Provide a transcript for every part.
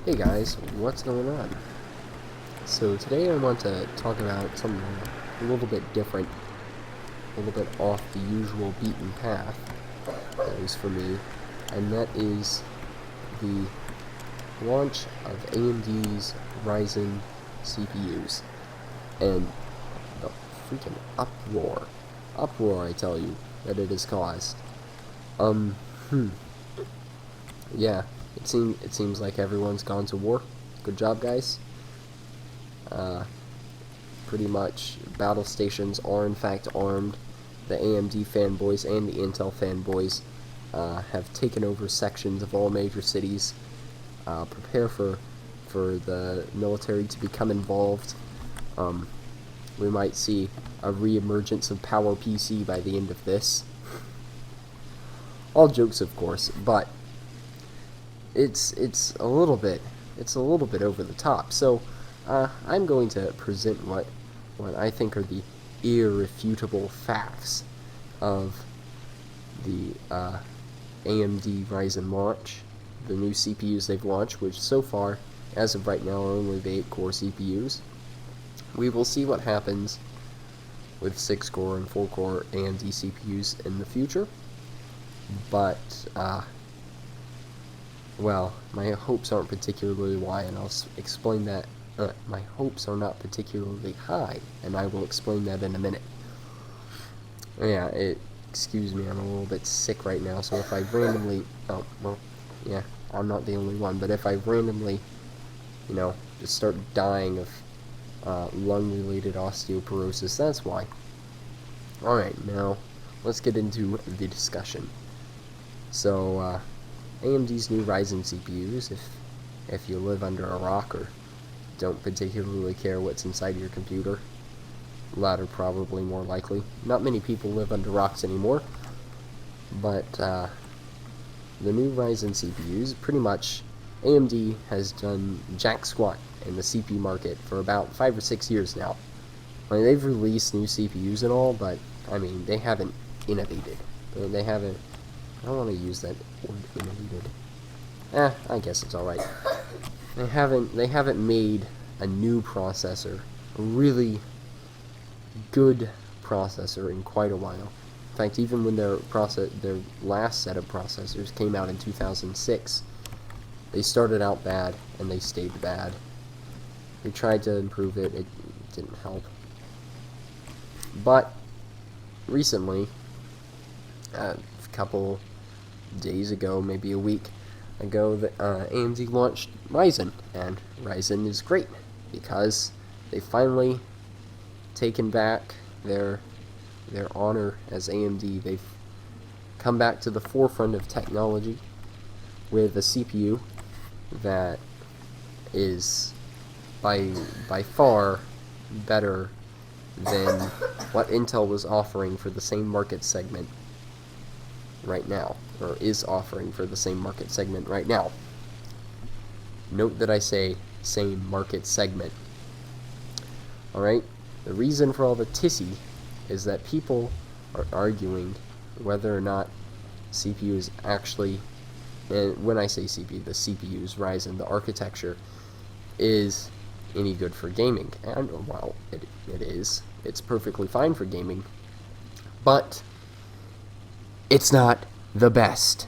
Hey guys, what's going on? So today I want to talk about something a little bit different, a little bit off the usual beaten path, at least for me, and that is the launch of AMD's Ryzen CPUs, and the freaking uproar I tell you, that it has caused. Um, hmm. Yeah, it seems like everyone's gone to war. Good job, guys. Pretty much, battle stations are in fact armed. The AMD fanboys and the Intel fanboys have taken over sections of all major cities. Prepare for the military to become involved. We might see a re-emergence of PowerPC by the end of this. All jokes, of course, but it's a little bit over the top. So I'm going to present what I think are the irrefutable facts of the AMD Ryzen launch, the new CPUs they've launched, which so far, as of right now, are only the 8-core CPUs. We will see what happens with 6-core and 4-core AMD CPUs in the future, but well, my hopes aren't particularly high, and I'll explain that. My hopes are not particularly high, and I will explain that in a minute. Yeah, excuse me, I'm a little bit sick right now, so if I randomly, oh, well, yeah, I'm not the only one, but if I randomly, just start dying of lung-related osteoporosis, that's why. Alright, now, let's get into the discussion. So, AMD's new Ryzen CPUs, if you live under a rock or don't particularly care what's inside your computer, latter probably more likely. Not many people live under rocks anymore, but the new Ryzen CPUs, pretty much AMD has done jack squat in the CPU market for about 5 or 6 years now. I mean, they've released new CPUs and all, but I mean, they haven't innovated. They haven't. I don't want to use that word, innovated. I guess it's alright. They haven't made a new processor, a really good processor, in quite a while. In fact, even when their last set of processors came out in 2006, they started out bad and they stayed bad. They tried to improve it, it didn't help. But recently, a couple days ago, maybe a week ago, that AMD launched Ryzen, and Ryzen is great because they finally taken back their honor as AMD. They've come back to the forefront of technology with a CPU that is by far better than what Intel was offering for the same market segment right now, or is offering for the same market segment right now. Note that I say same market segment. Alright? The reason for all the tissy is that people are arguing whether or not CPUs actually, and when I say CPU, the CPUs, Ryzen, the architecture, is any good for gaming. And, well, it is. It's perfectly fine for gaming. But it's not the best.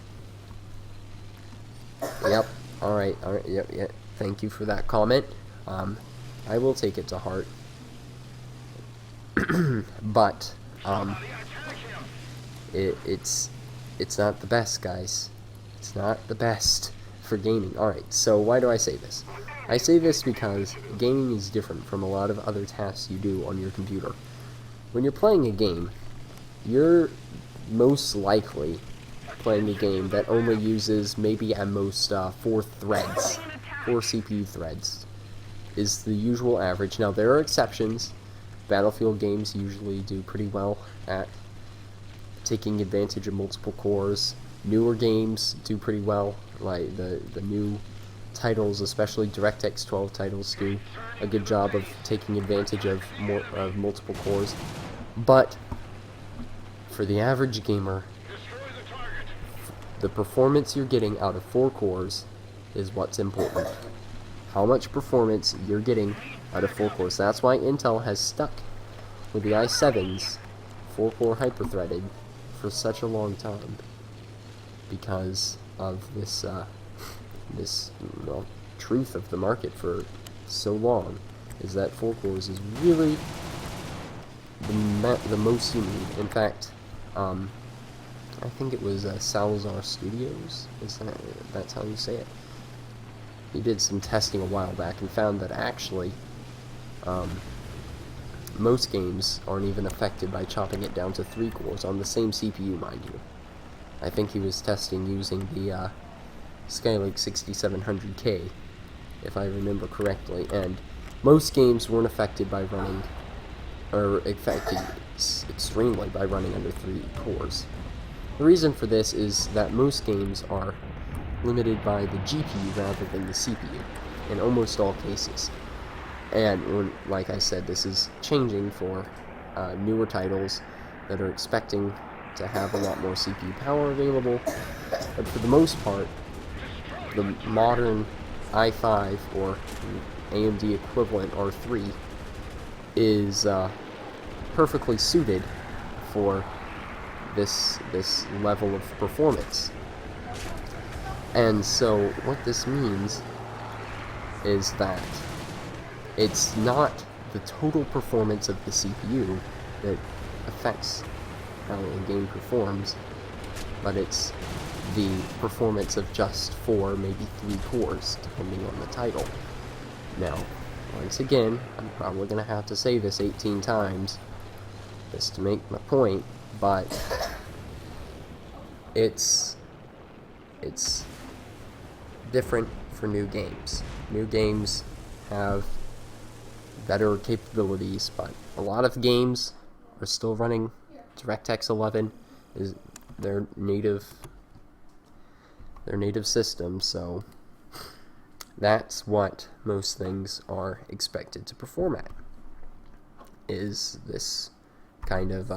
Yep. Alright, yep. Thank you for that comment. I will take it to heart. But, it's not the best, guys. It's not the best for gaming. Alright, so why do I say this? I say this because gaming is different from a lot of other tasks you do on your computer. When you're playing a game, you're most likely playing a game that only uses maybe at most 4 threads, 4 CPU threads is the usual average. Now there are exceptions. Battlefield games usually do pretty well at taking advantage of multiple cores. Newer games do pretty well, like the new titles, especially DirectX 12 titles, do a good job of taking advantage of multiple cores. But for the average gamer, the performance you're getting out of 4 cores is what's important. how much performance you're getting out of 4 cores. That's why Intel has stuck with the i7s 4-core hyper-threaded for such a long time, because of this truth of the market for so long, is that 4 cores is really the most you need. In fact, I think it was Salazar Studios, that's how you say it. He did some testing a while back and found that actually most games aren't even affected by chopping it down to 3 cores on the same CPU, mind you. I think he was testing using the Skylake 6700K, if I remember correctly, and most games weren't affected by running, or affected extremely by running under 3 cores. The reason for this is that most games are limited by the GPU rather than the CPU, in almost all cases. And like I said, this is changing for newer titles that are expecting to have a lot more CPU power available. But for the most part, the modern i5 or AMD equivalent R3 is perfectly suited for this level of performance. And so what this means is that it's not the total performance of the CPU that affects how a game performs, but it's the performance of just 4, maybe 3 cores, depending on the title. Now, once again, I'm probably going to have to say this 18 times just to make my point, but it's different for new games. New games have better capabilities, but a lot of games are still running DirectX 11 is their native system, so that's what most things are expected to perform at, is this kind of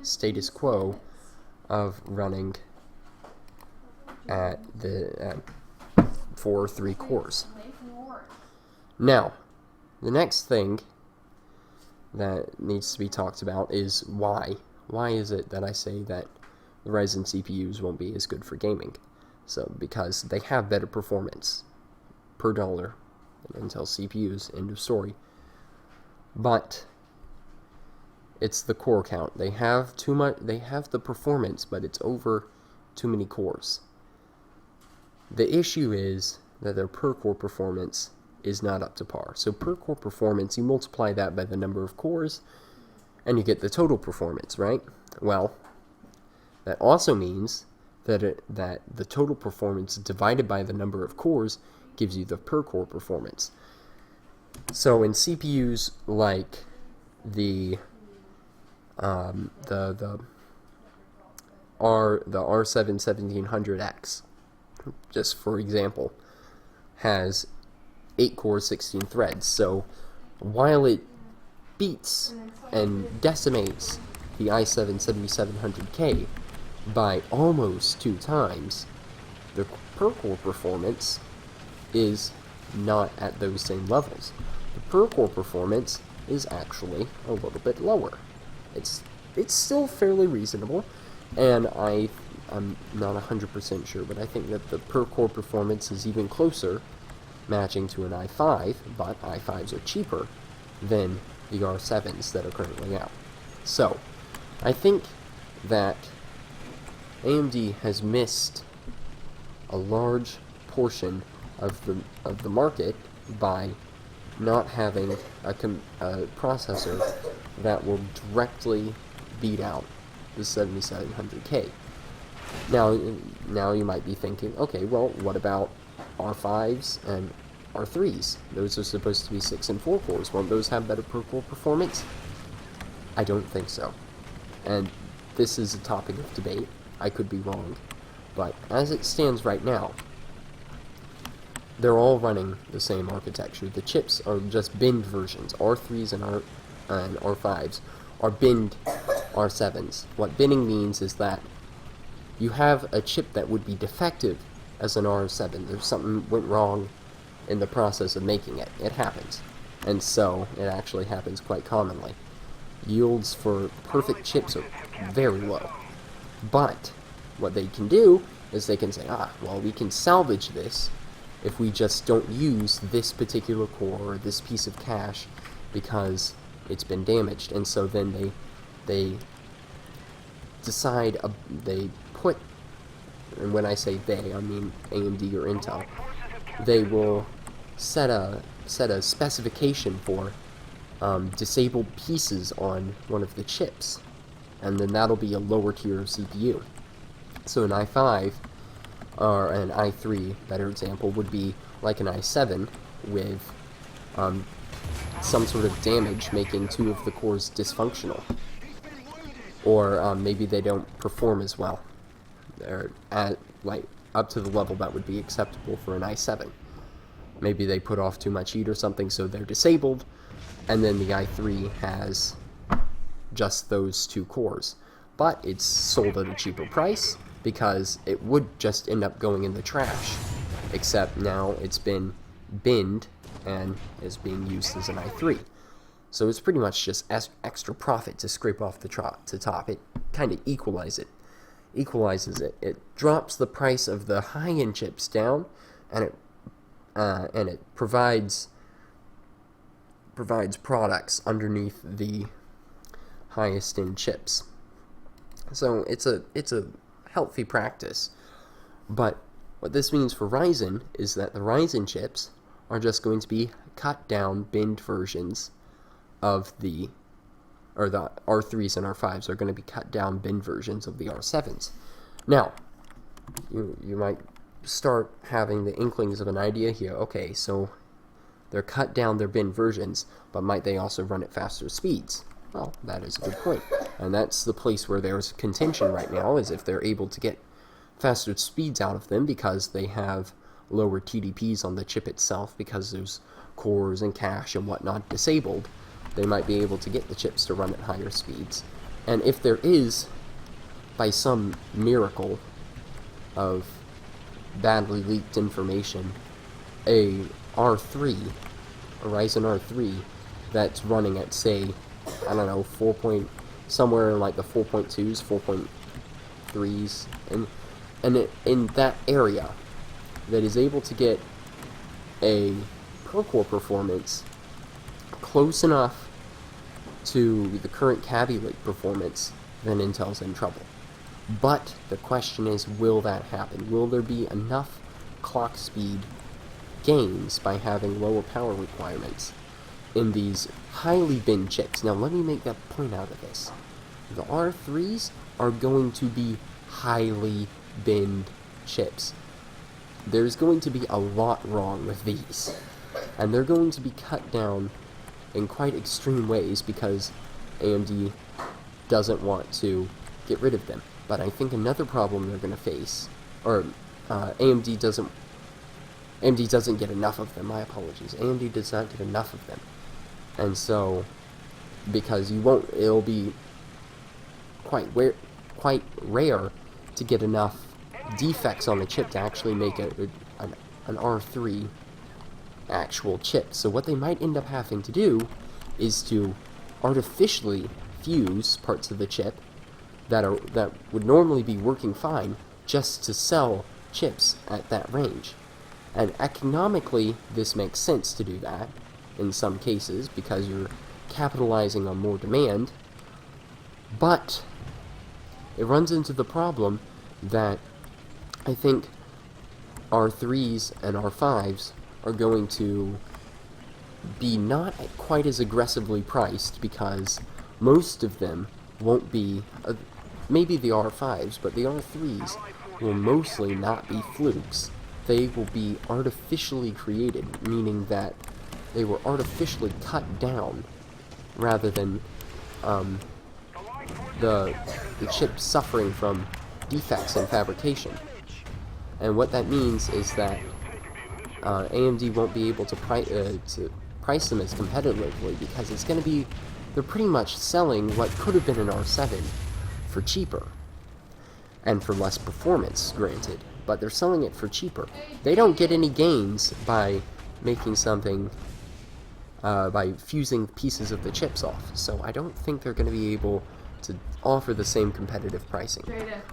status quo of running at the 4 or 3 cores. Now, the next thing that needs to be talked about is why. Why is it that I say that the Ryzen CPUs won't be as good for gaming? So, because they have better performance per dollar than Intel CPUs, end of story. But it's the core count. They have too much. They have the performance, but it's over too many cores. The issue is that their per core performance is not up to par. So per core performance, you multiply that by the number of cores, and you get the total performance, right? Well, that also means that the total performance divided by the number of cores gives you the per core performance. So in CPUs like the R7 1700X, just for example, has 8 cores, 16 threads. So while it beats and decimates the i7 7700K by almost 2 times, the per core performance is not at those same levels. The per core performance is actually a little bit lower. It's still fairly reasonable, and I'm not 100% sure, but I think that the per core performance is even closer, matching to an i5, but i5s are cheaper than the R7s that are currently out. So, I think that AMD has missed a large portion of the market by not having a processor that will directly beat out the 7700K. Now you might be thinking, okay, well, what about R5s and R3s? Those are supposed to be 6 and 4 cores. Won't those have better per core performance? I don't think so. And this is a topic of debate. I could be wrong. But as it stands right now, they're all running the same architecture. The chips are just binned versions. R3s and R5s are binned R7s. What binning means is that you have a chip that would be defective as an R7. There's something went wrong in the process of making it. It happens. And so, it actually happens quite commonly. Yields for perfect chips are very low. But, what they can do is they can say, well, we can salvage this if we just don't use this particular core or this piece of cache because it's been damaged. And so then they decide, they put, and when I say they, I mean AMD or Intel, they will set a specification for disabled pieces on one of the chips, and then that'll be a lower tier of CPU. So an i5 or an i3, better example, would be like an i7 with some sort of damage making two of the cores dysfunctional, or maybe they don't perform as well. They're at like up to the level that would be acceptable for an i7. Maybe they put off too much heat or something, so they're disabled, and then the i3 has just those two cores. But it's sold at a cheaper price because it would just end up going in the trash, except now it's been binned and is being used as an i3. So it's pretty much just extra profit to scrape off the top. It kind of equalizes it. It drops the price of the high-end chips down, and it provides products underneath the highest end chips. So it's a healthy practice. But what this means for Ryzen is that the Ryzen chips are just going to be cut down, binned versions of the R3s and R5s are going to be cut down, binned versions of the R7s. Now, you might start having the inklings of an idea here. Okay, so they're cut down, their bin versions, but might they also run at faster speeds? Well, that is a good point. And that's the place where there's contention right now, is if they're able to get faster speeds out of them because they have lower TDPs on the chip itself because there's cores and cache and whatnot disabled, they might be able to get the chips to run at higher speeds. And if there is, by some miracle of badly leaked information, a Ryzen R3 that's running at, say, I don't know, somewhere in like the 4.2s, 4.3s, and in that area, that is able to get a per-core performance close enough to the current Kaby Lake performance, then Intel's in trouble. But the question is, will that happen? Will there be enough clock speed gains by having lower power requirements in these highly binned chips? Now let me make that point out of this. The R3s are going to be highly binned chips. There's going to be a lot wrong with these, and they're going to be cut down in quite extreme ways because AMD doesn't want to get rid of them. But I think another problem they're going to face, or AMD doesn't get enough of them. My apologies. AMD does not get enough of them, and so because it'll be quite rare to get enough defects on the chip to actually make an R3 actual chip. So what they might end up having to do is to artificially fuse parts of the chip that would normally be working fine just to sell chips at that range. And economically, this makes sense to do that in some cases because you're capitalizing on more demand, but it runs into the problem that I think R3s and R5s are going to be not quite as aggressively priced because most of them won't be, maybe the R5s, but the R3s will mostly not be flukes. They will be artificially created, meaning that they were artificially cut down rather than the chip suffering from defects in fabrication. And what that means is that AMD won't be able to price them as competitively because it's going to be, they're pretty much selling what could have been an R7 for cheaper and for less performance, granted, but they're selling it for cheaper. They don't get any gains by making something by fusing pieces of the chips off. So I don't think they're going to be able to offer the same competitive pricing.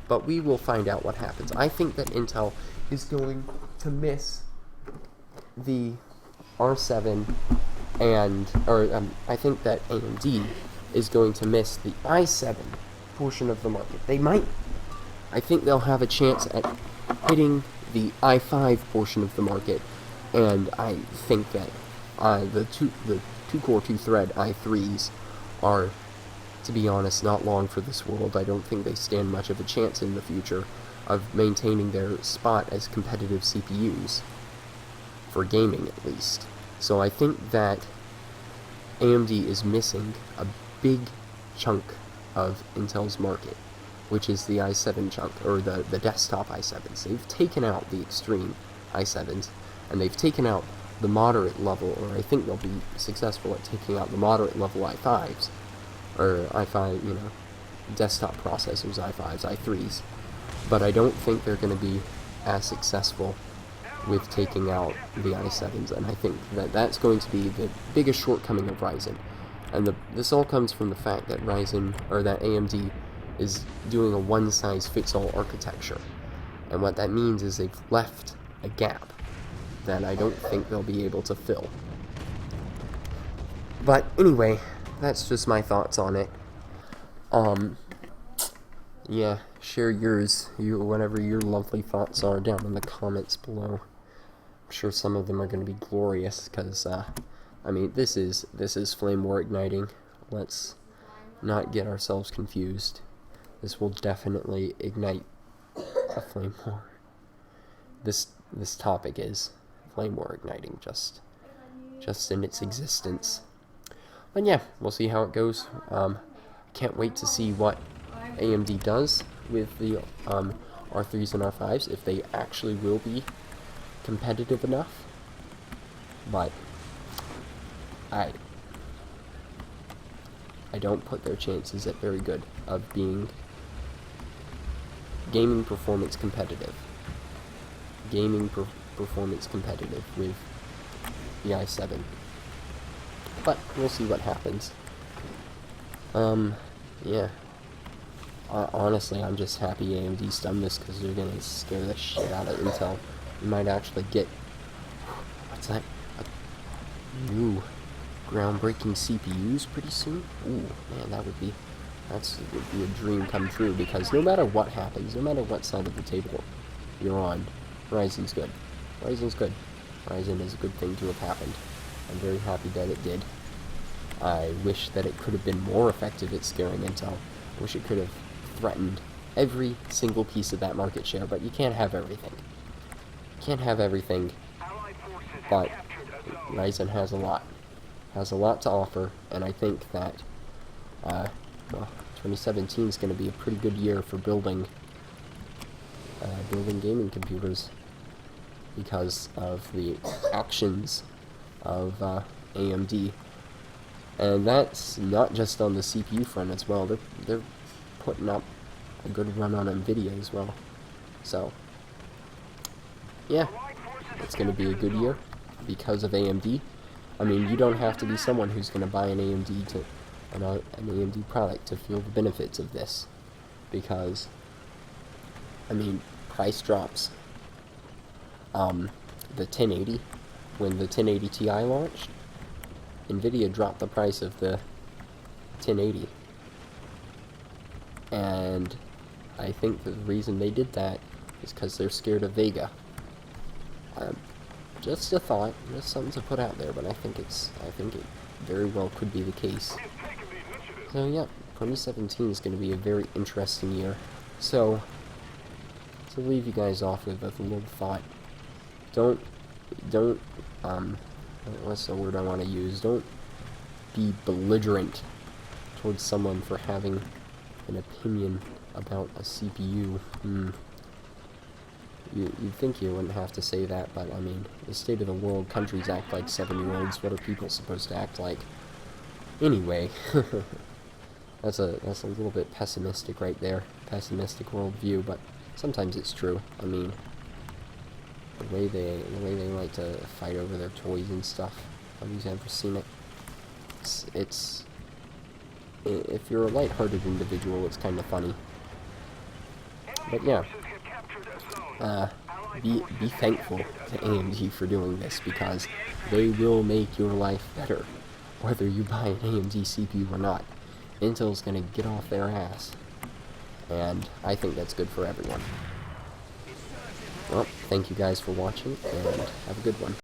But we will find out what happens. I think that Intel is going to miss the R7 I think that AMD is going to miss the i7 portion of the market. They might. I think they'll have a chance at hitting the i5 portion of the market, and I think that the two-core, two-thread i3s are, to be honest, not long for this world. I don't think they stand much of a chance in the future of maintaining their spot as competitive CPUs, for gaming at least. So I think that AMD is missing a big chunk of Intel's market, which is the i7 chunk, or the desktop i7s. They've taken out the extreme i7s, and they've taken out the moderate level, or I think they'll be successful at taking out the moderate level i5s, or i5, desktop processors, i5s, i3s, but I don't think they're going to be as successful with taking out the i7s, and I think that that's going to be the biggest shortcoming of Ryzen. And this all comes from the fact that that AMD is doing a one-size-fits-all architecture, and what that means is they've left a gap that I don't think they'll be able to fill. But anyway, that's just my thoughts on it. Yeah, share whatever your lovely thoughts are down in the comments below. I'm sure some of them are going to be glorious, because, this is flame war igniting. Let's not get ourselves confused. This will definitely ignite a flame war. This topic is flame war igniting, just in its existence. But yeah, we'll see how it goes. Can't wait to see what AMD does with the R3s and R5s, if they actually will be competitive enough. But I don't put their chances at very good of being gaming performance competitive. Performance competitive with the i7. But we'll see what happens. Yeah. Honestly, I'm just happy AMD's done this, because they're gonna scare the shit out of Intel. We might actually get, what's that? New groundbreaking CPUs pretty soon. Ooh, man, that would be a dream come true, because no matter what happens, no matter what side of the table you're on, Ryzen's good. Ryzen's good. Ryzen is a good thing to have happened. I'm very happy that it did. I wish that it could have been more effective at scaring Intel. I wish it could have threatened every single piece of that market share, but you can't have everything. You can't have everything, but Ryzen has a lot to offer, and I think that 2017 is going to be a pretty good year for building gaming computers, because of the actions of AMD. And that's not just on the CPU front as well. They're putting up a good run on NVIDIA as well. So yeah, it's going to be a good year because of AMD. I mean, you don't have to be someone who's going to buy an AMD product to feel the benefits of this, because price drops. The 1080, when the 1080 Ti launched, NVIDIA dropped the price of the 1080, and I think the reason they did that is because they're scared of Vega. Just a thought, just something to put out there, but I think it very well could be the case. So yeah, 2017 is going to be a very interesting year. So to leave you guys off with a little thought, don't what's the word I want to use? Don't be belligerent towards someone for having an opinion about a CPU. You'd think you wouldn't have to say that, but the state of the world, countries act like 7-year-olds. What are people supposed to act like? Anyway, that's a little bit pessimistic right there. Pessimistic worldview, but sometimes it's true. the way they like to fight over their toys and stuff. Have you ever seen it? If you're a lighthearted individual, it's kind of funny. But yeah, be thankful to AMD for doing this, because they will make your life better, whether you buy an AMD CPU or not. Intel's gonna get off their ass, and I think that's good for everyone. Well, thank you guys for watching, and have a good one.